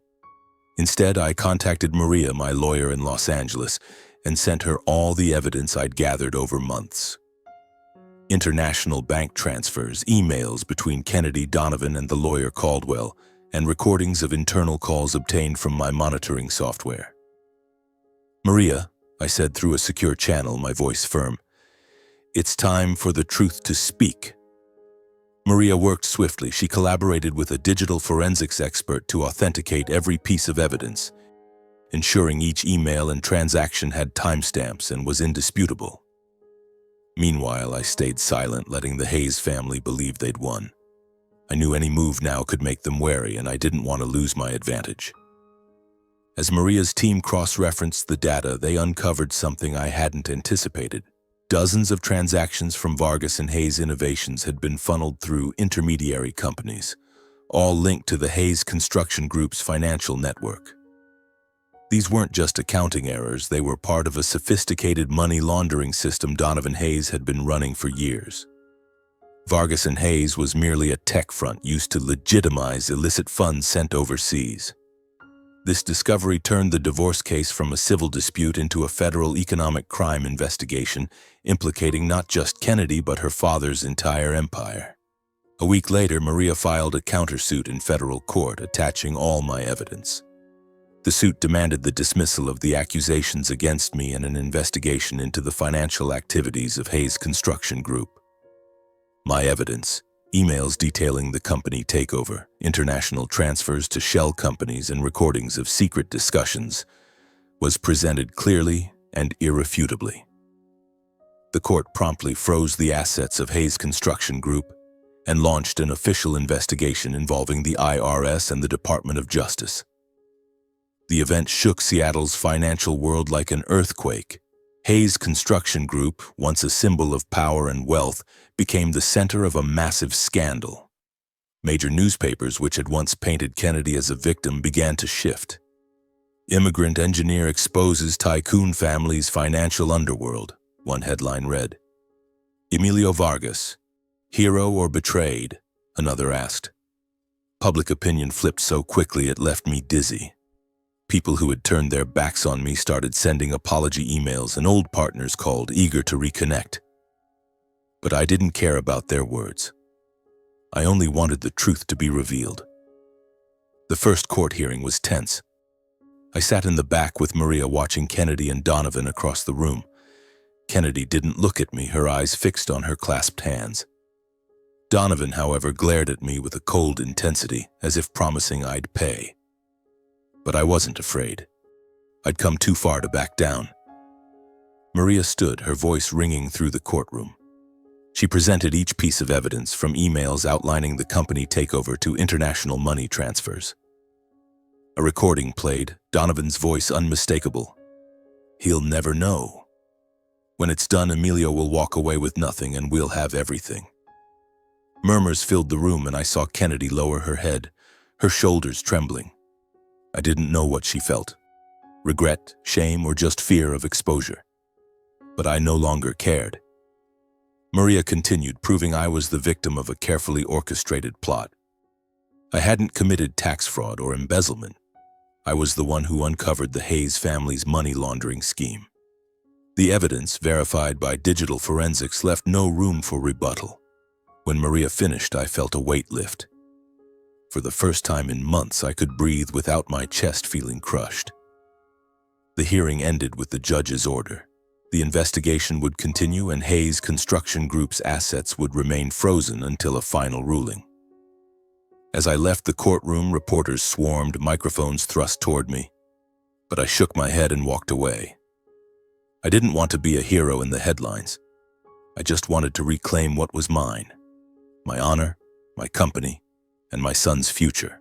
Instead, I contacted Maria, my lawyer in Los Angeles, and sent her all the evidence I'd gathered over months. International bank transfers, emails between Kennedy Donovan and the lawyer Caldwell, and recordings of internal calls obtained from my monitoring software. "Maria," I said through a secure channel, my voice firm, "it's time for the truth to speak." Maria worked swiftly. She collaborated with a digital forensics expert to authenticate every piece of evidence, ensuring each email and transaction had timestamps and was indisputable. Meanwhile, I stayed silent, letting the Hayes family believe they'd won. I knew any move now could make them wary, and I didn't want to lose my advantage. As Maria's team cross-referenced the data, they uncovered something I hadn't anticipated. Dozens of transactions from Vargas and Hayes Innovations had been funneled through intermediary companies, all linked to the Hayes Construction Group's financial network. These weren't just accounting errors, they were part of a sophisticated money laundering system Donovan Hayes had been running for years. Vargas and Hayes was merely a tech front used to legitimize illicit funds sent overseas. This discovery turned the divorce case from a civil dispute into a federal economic crime investigation, implicating not just Kennedy but her father's entire empire. A week later, Maria filed a countersuit in federal court, attaching all my evidence. The suit demanded the dismissal of the accusations against me and an investigation into the financial activities of Hayes Construction Group. My evidence, emails detailing the company takeover, international transfers to shell companies, and recordings of secret discussions, was presented clearly and irrefutably. The court promptly froze the assets of Hayes Construction Group and launched an official investigation involving the IRS and the Department of Justice. The event shook Seattle's financial world like an earthquake. Hayes Construction Group, once a symbol of power and wealth, became the center of a massive scandal. Major newspapers, which had once painted Kennedy as a victim, began to shift. Immigrant engineer exposes tycoon family's financial underworld, one headline read. Emilio Vargas, hero or betrayed? Another asked. Public opinion flipped so quickly it left me dizzy. People who had turned their backs on me started sending apology emails, and old partners called, eager to reconnect. But I didn't care about their words. I only wanted the truth to be revealed. The first court hearing was tense. I sat in the back with Maria, watching Kennedy and Donovan across the room. Kennedy didn't look at me, her eyes fixed on her clasped hands. Donovan, however, glared at me with a cold intensity, as if promising I'd pay. But I wasn't afraid. I'd come too far to back down. Maria stood, her voice ringing through the courtroom. She presented each piece of evidence, from emails outlining the company takeover to international money transfers. A recording played, Donovan's voice unmistakable. He'll never know. When it's done, Emilio will walk away with nothing and we'll have everything. Murmurs filled the room, and I saw Kennedy lower her head, her shoulders trembling. I didn't know what she felt. Regret, shame, or just fear of exposure. But I no longer cared. Maria continued, proving I was the victim of a carefully orchestrated plot. I hadn't committed tax fraud or embezzlement. I was the one who uncovered the Hayes family's money laundering scheme. The evidence, verified by digital forensics, left no room for rebuttal. When Maria finished, I felt a weight lift. For the first time in months, I could breathe without my chest feeling crushed. The hearing ended with the judge's order. The investigation would continue, and Hayes Construction Group's assets would remain frozen until a final ruling. As I left the courtroom, reporters swarmed, microphones thrust toward me. But I shook my head and walked away. I didn't want to be a hero in the headlines. I just wanted to reclaim what was mine. My honor, my company, and my son's future.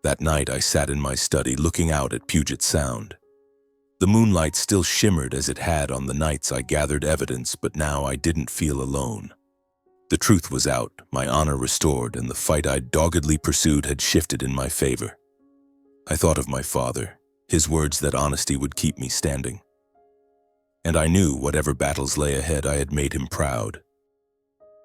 That night, I sat in my study looking out at Puget Sound. The moonlight still shimmered as it had on the nights I gathered evidence, but now I didn't feel alone. The truth was out, my honor restored, and the fight I'd doggedly pursued had shifted in my favor. I thought of my father, his words that honesty would keep me standing. And I knew whatever battles lay ahead, I had made him proud.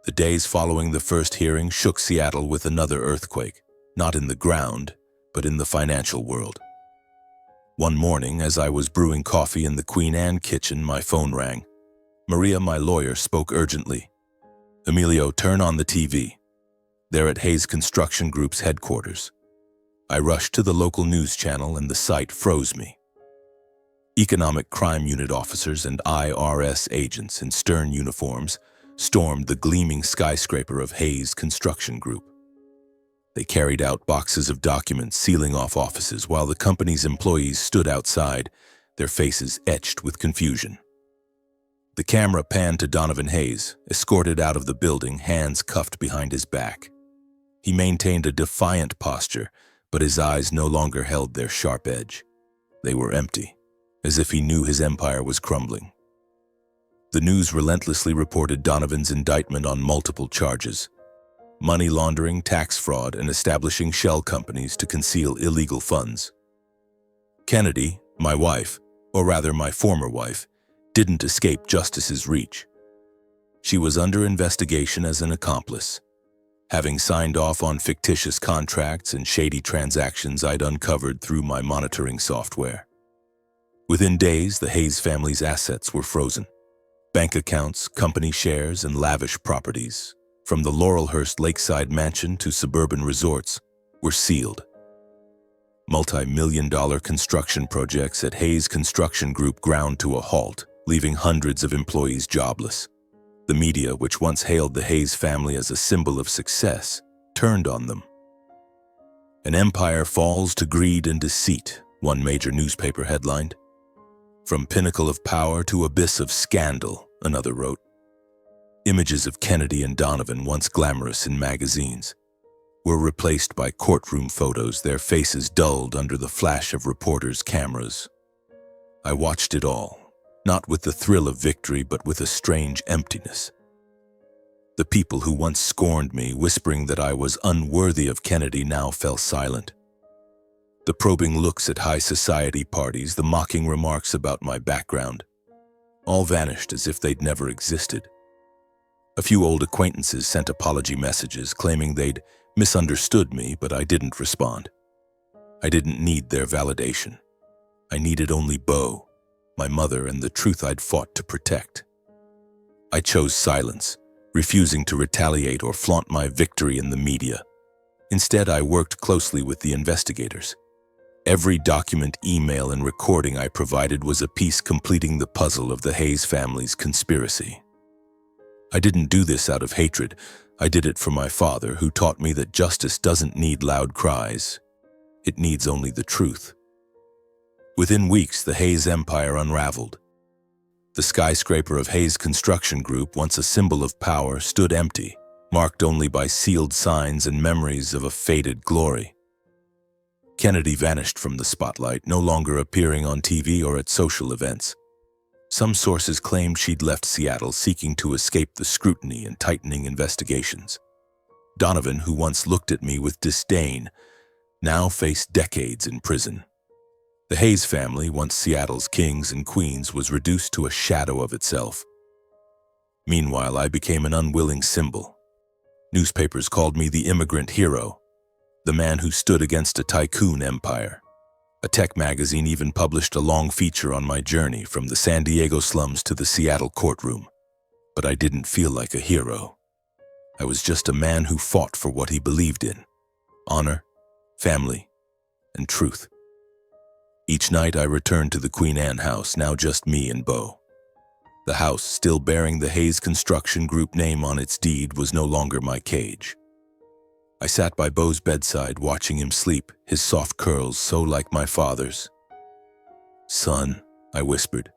The days following the first hearing shook Seattle with another earthquake, not in the ground, but in the financial world. One morning, as I was brewing coffee in the Queen Anne kitchen, my phone rang. Maria, my lawyer, spoke urgently. Emilio, turn on the TV. They're at Hayes Construction Group's headquarters. I rushed to the local news channel, and the sight froze me. Economic Crime Unit officers and IRS agents in stern uniforms stormed the gleaming skyscraper of Hayes Construction Group. They carried out boxes of documents, sealing off offices, while the company's employees stood outside, their faces etched with confusion. The camera panned to Donovan Hayes, escorted out of the building, hands cuffed behind his back. He maintained a defiant posture, but his eyes no longer held their sharp edge. They were empty, as if he knew his empire was crumbling. The news relentlessly reported Donovan's indictment on multiple charges: money laundering, tax fraud, and establishing shell companies to conceal illegal funds. Kennedy, my wife, or rather my former wife, didn't escape justice's reach. She was under investigation as an accomplice. having signed off on fictitious contracts and shady transactions I'd uncovered through my monitoring software. Within days, the Hayes family's assets were frozen. Bank accounts, company shares, and lavish properties, from the Laurelhurst lakeside mansion to suburban resorts, were sealed. Multi-million-dollar construction projects at Hayes Construction Group ground to a halt, leaving hundreds of employees jobless. The media, which once hailed the Hayes family as a symbol of success, turned on them. "An empire falls to greed and deceit," one major newspaper headlined. "From pinnacle of power to abyss of scandal," another wrote. Images of Kennedy and Donovan, once glamorous in magazines, were replaced by courtroom photos, their faces dulled under the flash of reporters' cameras. I watched it all, not with the thrill of victory, but with a strange emptiness. The people who once scorned me, whispering that I was unworthy of Kennedy, now fell silent. The probing looks at high society parties, the mocking remarks about my background, all vanished as if they'd never existed. A few old acquaintances sent apology messages claiming they'd misunderstood me, but I didn't respond. I didn't need their validation. I needed only Bo, my mother, and the truth I'd fought to protect. I chose silence, refusing to retaliate or flaunt my victory in the media. Instead, I worked closely with the investigators. Every document, email, and recording I provided was a piece completing the puzzle of the Hayes family's conspiracy. I didn't do this out of hatred. I did it for my father, who taught me that justice doesn't need loud cries. It needs only the truth. Within weeks, the Hayes empire unraveled. The skyscraper of Hayes Construction Group, once a symbol of power, stood empty, marked only by sealed signs and memories of a faded glory. Kennedy vanished from the spotlight, no longer appearing on TV or at social events. Some sources claimed she'd left Seattle, seeking to escape the scrutiny and tightening investigations. Donovan, who once looked at me with disdain, now faced decades in prison. The Hayes family, once Seattle's kings and queens, was reduced to a shadow of itself. Meanwhile, I became an unwilling symbol. Newspapers called me the immigrant hero, the man who stood against a tycoon empire. A tech magazine even published a long feature on my journey from the San Diego slums to the Seattle courtroom. But I didn't feel like a hero. I was just a man who fought for what he believed in: honor, family, and truth. Each night I returned to the Queen Anne house, now just me and Bo. The house, still bearing the Hayes Construction Group name on its deed, was no longer my cage. I sat by Bo's bedside, watching him sleep, his soft curls so like my father's. "Son," I whispered,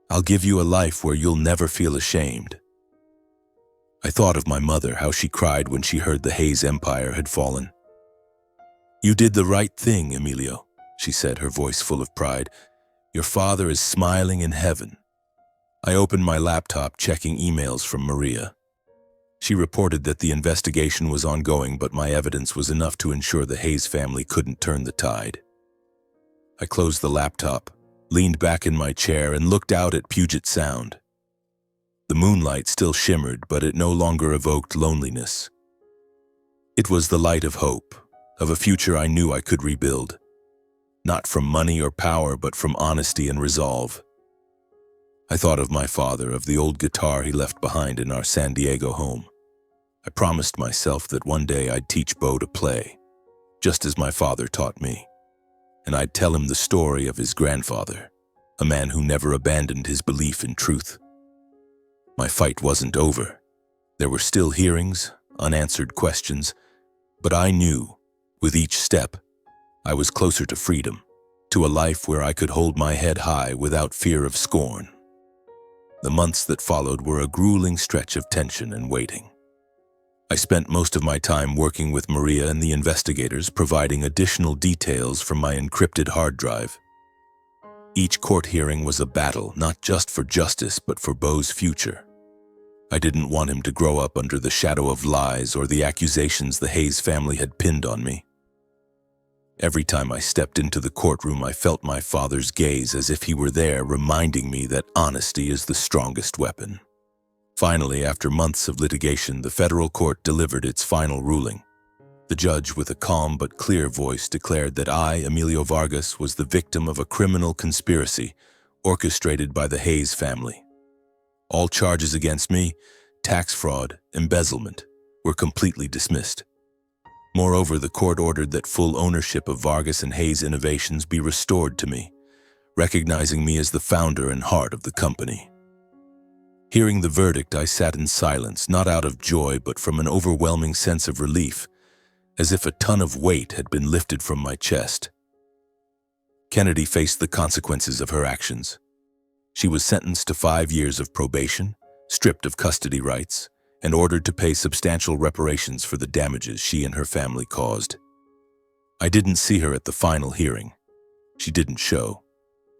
"I'll give you a life where you'll never feel ashamed." I thought of my mother, how she cried when she heard the Hayes empire had fallen. "You did the right thing, Emilio," she said, her voice full of pride. "Your father is smiling in heaven." I opened my laptop, checking emails from Maria. She reported that the investigation was ongoing, but my evidence was enough to ensure the Hayes family couldn't turn the tide. I closed the laptop, leaned back in my chair, and looked out at Puget Sound. The moonlight still shimmered, but it no longer evoked loneliness. It was the light of hope, of a future I knew I could rebuild. Not from money or power, but from honesty and resolve. I thought of my father, of the old guitar he left behind in our San Diego home. I promised myself that one day I'd teach Bo to play, just as my father taught me. And I'd tell him the story of his grandfather, a man who never abandoned his belief in truth. My fight wasn't over. There were still hearings, unanswered questions, but I knew, with each step, I was closer to freedom, to a life where I could hold my head high without fear of scorn. The months that followed were a grueling stretch of tension and waiting. I spent most of my time working with Maria and the investigators, providing additional details from my encrypted hard drive. Each court hearing was a battle, not just for justice, but for Bo's future. I didn't want him to grow up under the shadow of lies or the accusations the Hayes family had pinned on me. Every time I stepped into the courtroom, I felt my father's gaze, as if he were there, reminding me that honesty is the strongest weapon. Finally, after months of litigation, the federal court delivered its final ruling. The judge, with a calm but clear voice, declared that I, Emilio Vargas, was the victim of a criminal conspiracy orchestrated by the Hayes family. All charges against me, tax fraud, embezzlement, were completely dismissed. Moreover, the court ordered that full ownership of Vargas and Hayes Innovations be restored to me, recognizing me as the founder and heart of the company. Hearing the verdict, I sat in silence, not out of joy, but from an overwhelming sense of relief, as if a ton of weight had been lifted from my chest. Kennedy faced the consequences of her actions. She was sentenced to 5 years of probation, stripped of custody rights, and ordered to pay substantial reparations for the damages she and her family caused. I didn't see her at the final hearing. She didn't show,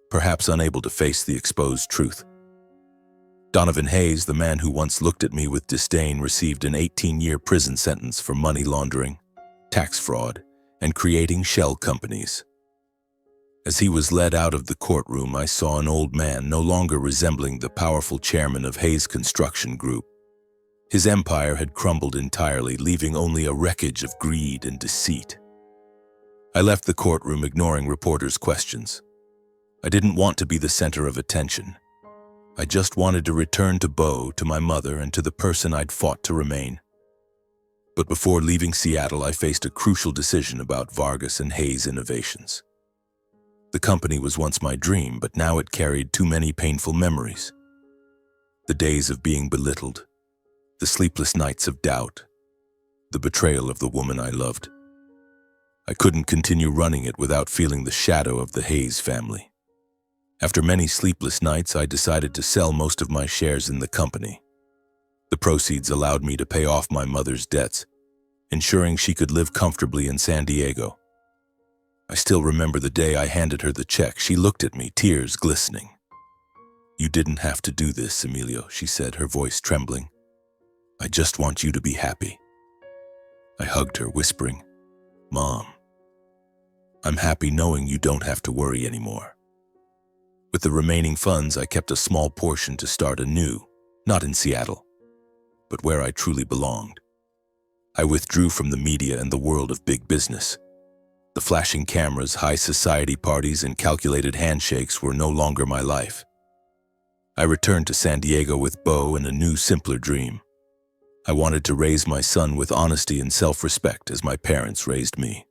perhaps unable to face the exposed truth. Donovan Hayes, the man who once looked at me with disdain, received an 18-year prison sentence for money laundering, tax fraud, and creating shell companies. As he was led out of the courtroom, I saw an old man no longer resembling the powerful chairman of Hayes Construction Group. His empire had crumbled entirely, leaving only a wreckage of greed and deceit. I left the courtroom, ignoring reporters' questions. I didn't want to be the center of attention. I just wanted to return to Bo, to my mother, and to the person I'd fought to remain. But before leaving Seattle, I faced a crucial decision about Vargas and Hayes Innovations. The company was once my dream, but now it carried too many painful memories. The days of being belittled, the sleepless nights of doubt, the betrayal of the woman I loved. I couldn't continue running it without feeling the shadow of the Hayes family. After many sleepless nights, I decided to sell most of my shares in the company. The proceeds allowed me to pay off my mother's debts, ensuring she could live comfortably in San Diego. I still remember the day I handed her the check. She looked at me, tears glistening. "You didn't have to do this, Emilio," she said, her voice trembling. "I just want you to be happy." I hugged her, whispering, "Mom, I'm happy knowing you don't have to worry anymore." With the remaining funds, I kept a small portion to start anew, not in Seattle, but where I truly belonged. I withdrew from the media and the world of big business. The flashing cameras, high society parties, and calculated handshakes were no longer my life. I returned to San Diego with Bo and a new, simpler dream. I wanted to raise my son with honesty and self-respect as my parents raised me.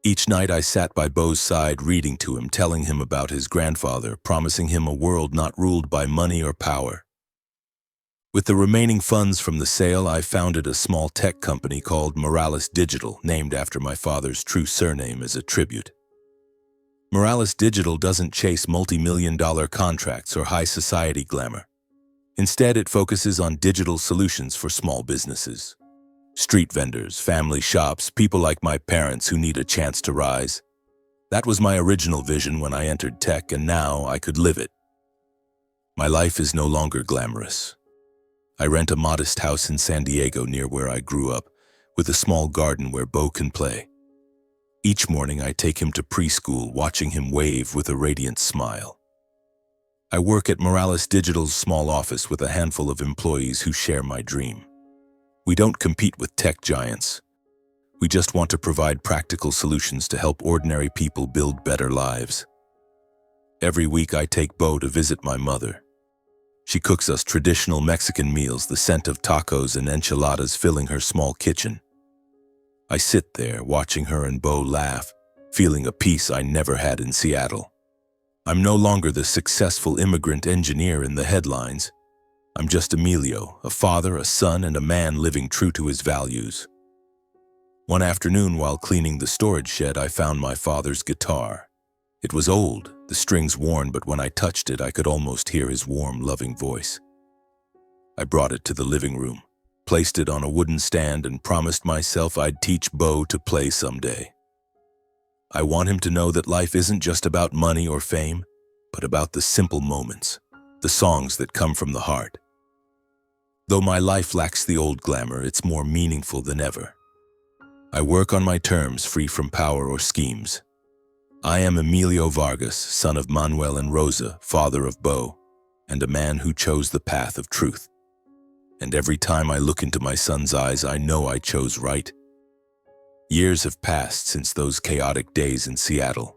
Each night I sat by Bo's side, reading to him, telling him about his grandfather, promising him a world not ruled by money or power. With the remaining funds from the sale, I founded a small tech company called Morales Digital, named after my father's true surname as a tribute. Morales Digital doesn't chase multi-million-dollar contracts or high society glamour. Instead, it focuses on digital solutions for small businesses. Street vendors, family shops, people like my parents who need a chance to rise. That was my original vision when I entered tech, and now I could live it. My life is no longer glamorous. I rent a modest house in San Diego near where I grew up, with a small garden where Bo can play. Each morning I take him to preschool, watching him wave with a radiant smile. I work at Morales Digital's small office with a handful of employees who share my dream. We don't compete with tech giants. We just want to provide practical solutions to help ordinary people build better lives. Every week I take Bo to visit my mother. She cooks us traditional Mexican meals, the scent of tacos and enchiladas filling her small kitchen. I sit there, watching her and Bo laugh, feeling a peace I never had in Seattle. I'm no longer the successful immigrant engineer in the headlines. I'm just Emilio, a father, a son, and a man living true to his values. One afternoon, while cleaning the storage shed, I found my father's guitar. It was old, the strings worn, but when I touched it, I could almost hear his warm, loving voice. I brought it to the living room, placed it on a wooden stand, and promised myself I'd teach Bo to play someday. I want him to know that life isn't just about money or fame, but about the simple moments, the songs that come from the heart. Though my life lacks the old glamour, it's more meaningful than ever. I work on my terms, free from power or schemes. I am Emilio Vargas, son of Manuel and Rosa, father of Bo, and a man who chose the path of truth. And every time I look into my son's eyes, I know I chose right. Years have passed since those chaotic days in Seattle.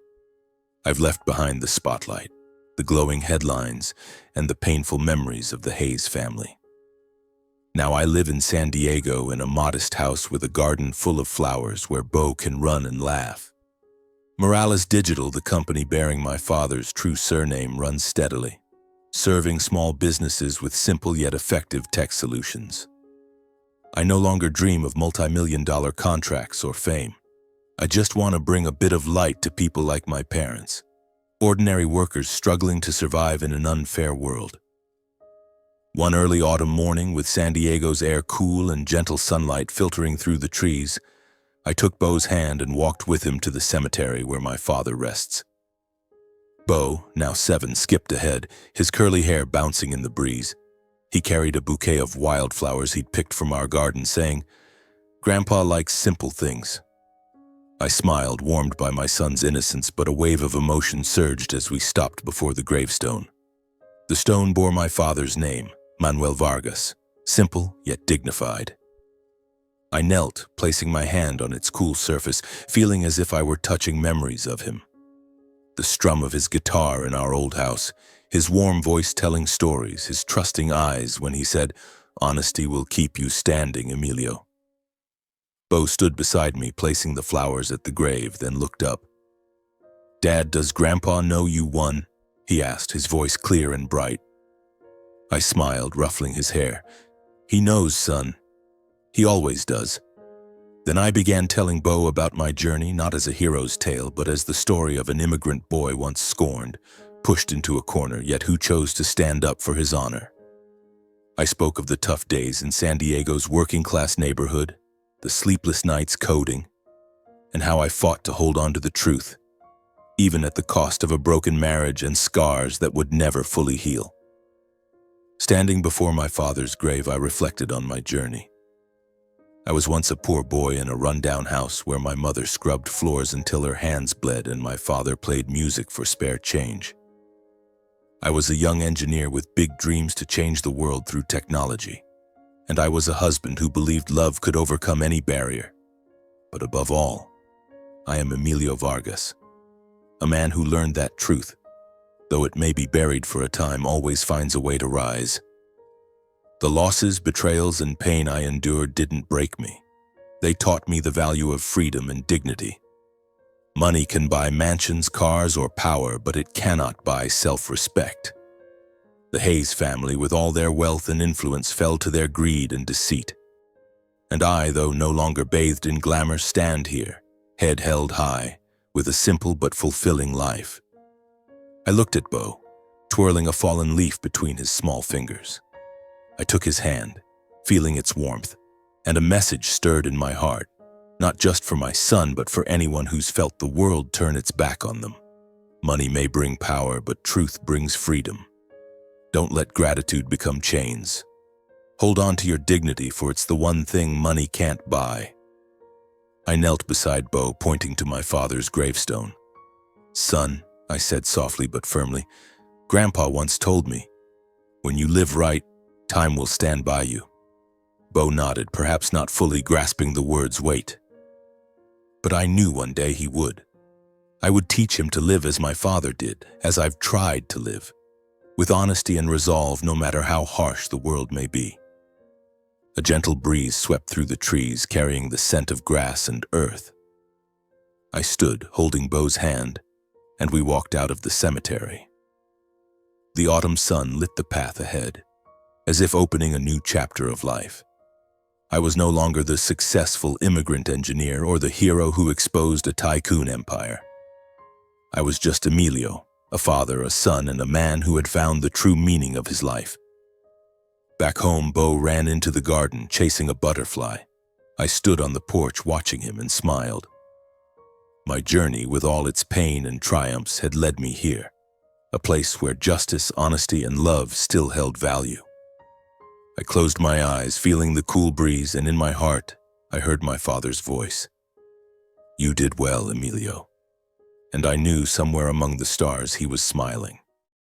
I've left behind the spotlight, the glowing headlines, and the painful memories of the Hayes family. Now I live in San Diego in a modest house with a garden full of flowers where Bo can run and laugh. Morales Digital, the company bearing my father's true surname, runs steadily, serving small businesses with simple yet effective tech solutions. I no longer dream of multi-million-dollar contracts or fame. I just want to bring a bit of light to people like my parents, ordinary workers struggling to survive in an unfair world. One early autumn morning, with San Diego's air cool and gentle sunlight filtering through the trees, I took Bo's hand and walked with him to the cemetery where my father rests. Bo, now 7, skipped ahead, his curly hair bouncing in the breeze. He carried a bouquet of wildflowers he'd picked from our garden, saying, "Grandpa likes simple things." I smiled, warmed by my son's innocence, but a wave of emotion surged as we stopped before the gravestone. The stone bore my father's name, Manuel Vargas, simple yet dignified. I knelt, placing my hand on its cool surface, feeling as if I were touching memories of him. The strum of his guitar in our old house, his warm voice telling stories, his trusting eyes when he said, "Honesty will keep you standing, Emilio." Bo stood beside me, placing the flowers at the grave, then looked up. "Dad, does Grandpa know you won?" he asked, his voice clear and bright. I smiled, ruffling his hair. "He knows, son. He always does." Then I began telling Bo about my journey, not as a hero's tale, but as the story of an immigrant boy once scorned, pushed into a corner, yet who chose to stand up for his honor. I spoke of the tough days in San Diego's working-class neighborhood, the sleepless nights coding, and how I fought to hold on to the truth, even at the cost of a broken marriage and scars that would never fully heal. Standing before my father's grave, I reflected on my journey. I was once a poor boy in a rundown house where my mother scrubbed floors until her hands bled and my father played music for spare change. I was a young engineer with big dreams to change the world through technology. And I was a husband who believed love could overcome any barrier. But above all, I am Emilio Vargas, a man who learned that truth, though it may be buried for a time, always finds a way to rise. The losses, betrayals, and pain I endured didn't break me. They taught me the value of freedom and dignity. Money can buy mansions, cars, or power, but it cannot buy self-respect. The Hayes family, with all their wealth and influence, fell to their greed and deceit. And I, though no longer bathed in glamour, stand here, head held high, with a simple but fulfilling life. I looked at Bo, twirling a fallen leaf between his small fingers. I took his hand, feeling its warmth, and a message stirred in my heart, not just for my son, but for anyone who's felt the world turn its back on them. Money may bring power, but truth brings freedom. Don't let gratitude become chains. Hold on to your dignity, for it's the one thing money can't buy. I knelt beside Bo, pointing to my father's gravestone. "Son," I said softly but firmly, "Grandpa once told me, when you live right, time will stand by you." Bo nodded, perhaps not fully grasping the word's weight. But I knew one day he would. I would teach him to live as my father did, as I've tried to live, with honesty and resolve, no matter how harsh the world may be. A gentle breeze swept through the trees, carrying the scent of grass and earth. I stood, holding Bo's hand, and we walked out of the cemetery. The autumn sun lit the path ahead, as if opening a new chapter of life. I was no longer the successful immigrant engineer or the hero who exposed a tycoon empire. I was just Emilio, a father, a son, and a man who had found the true meaning of his life. Back home, Bo ran into the garden, chasing a butterfly. I stood on the porch watching him and smiled. My journey, with all its pain and triumphs, had led me here, a place where justice, honesty, and love still held value. I closed my eyes, feeling the cool breeze, and in my heart, I heard my father's voice. "You did well, Emilio." And I knew somewhere among the stars he was smiling.